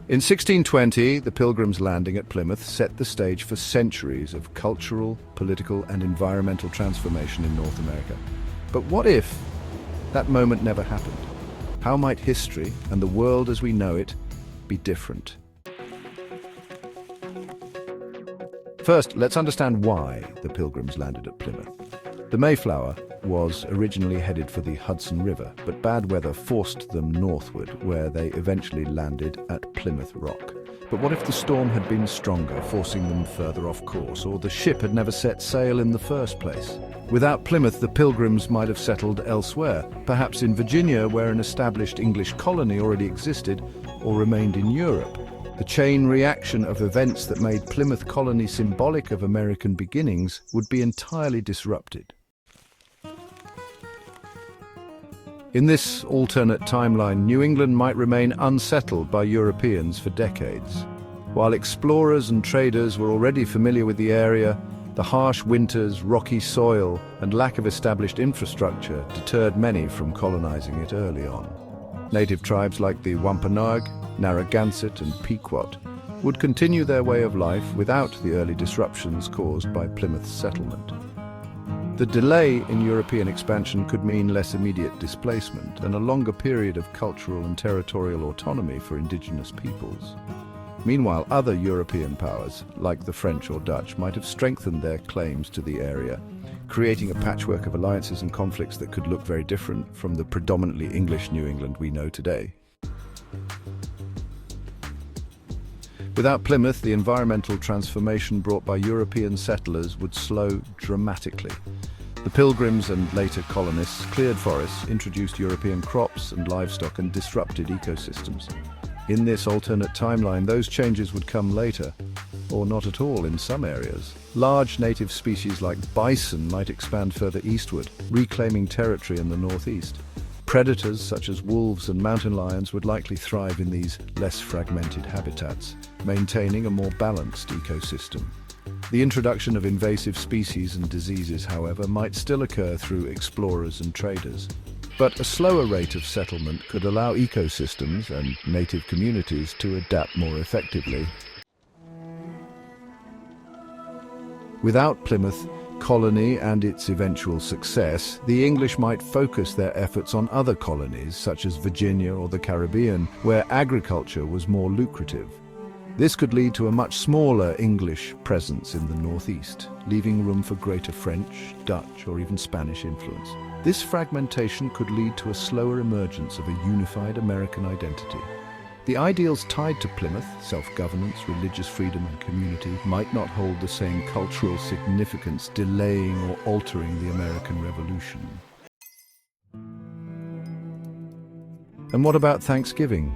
In 1620, the Pilgrims' landing at Plymouth set the stage for centuries of cultural, political, and environmental transformation in North America. But what if that moment never happened? How might history, and the world as we know it, be different? First, let's understand why the Pilgrims landed at Plymouth. The Mayflower was originally headed for the Hudson River, but bad weather forced them northward, where they eventually landed at Plymouth Rock. But what if the storm had been stronger, forcing them further off course, or the ship had never set sail in the first place? Without Plymouth, the Pilgrims might have settled elsewhere, perhaps in Virginia, where an established English colony already existed, or remained in Europe. The chain reaction of events that made Plymouth Colony symbolic of American beginnings would be entirely disrupted. In this alternate timeline, New England might remain unsettled by Europeans for decades. While explorers and traders were already familiar with the area, the harsh winters, rocky soil, and lack of established infrastructure deterred many from colonizing it early on. Native tribes like the Wampanoag, Narragansett, and Pequot would continue their way of life without the early disruptions caused by Plymouth's settlement. The delay in European expansion could mean less immediate displacement and a longer period of cultural and territorial autonomy for indigenous peoples. Meanwhile, other European powers, like the French or Dutch, might have strengthened their claims to the area, creating a patchwork of alliances and conflicts that could look very different from the predominantly English New England we know today. Without Plymouth, the environmental transformation brought by European settlers would slow dramatically. The Pilgrims and later colonists cleared forests, introduced European crops and livestock, and disrupted ecosystems. In this alternate timeline, those changes would come later, or not at all in some areas. Large native species like bison might expand further eastward, reclaiming territory in the northeast. Predators such as wolves and mountain lions would likely thrive in these less fragmented habitats, maintaining a more balanced ecosystem. The introduction of invasive species and diseases, however, might still occur through explorers and traders. But a slower rate of settlement could allow ecosystems and native communities to adapt more effectively. Without Plymouth Colony and its eventual success, the English might focus their efforts on other colonies, such as Virginia or the Caribbean, where agriculture was more lucrative. This could lead to a much smaller English presence in the northeast, leaving room for greater French, Dutch, or even Spanish influence. This fragmentation could lead to a slower emergence of a unified American identity. The ideals tied to Plymouth, self-governance, religious freedom, and community, might not hold the same cultural significance, delaying or altering the American Revolution. And what about Thanksgiving?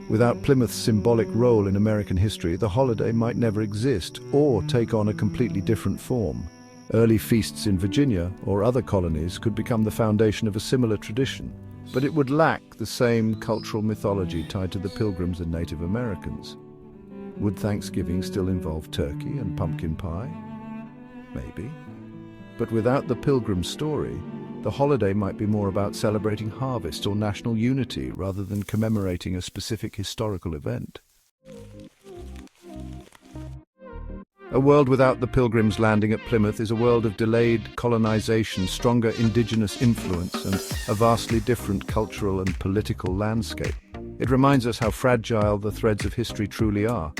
Without Plymouth's symbolic role in American history, the holiday might never exist or take on a completely different form. Early feasts in Virginia or other colonies could become the foundation of a similar tradition, but it would lack the same cultural mythology tied to the Pilgrims and Native Americans. Would Thanksgiving still involve turkey and pumpkin pie? Maybe. But without the Pilgrim story, the holiday might be more about celebrating harvest or national unity rather than commemorating a specific historical event. A world without the Pilgrims landing at Plymouth is a world of delayed colonization, stronger indigenous influence, and a vastly different cultural and political landscape. It reminds us how fragile the threads of history truly are,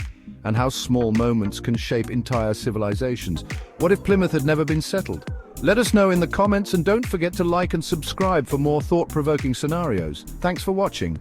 and how small moments can shape entire civilizations. What if Plymouth had never been settled? Let us know in the comments, and don't forget to like and subscribe for more thought-provoking scenarios. Thanks for watching.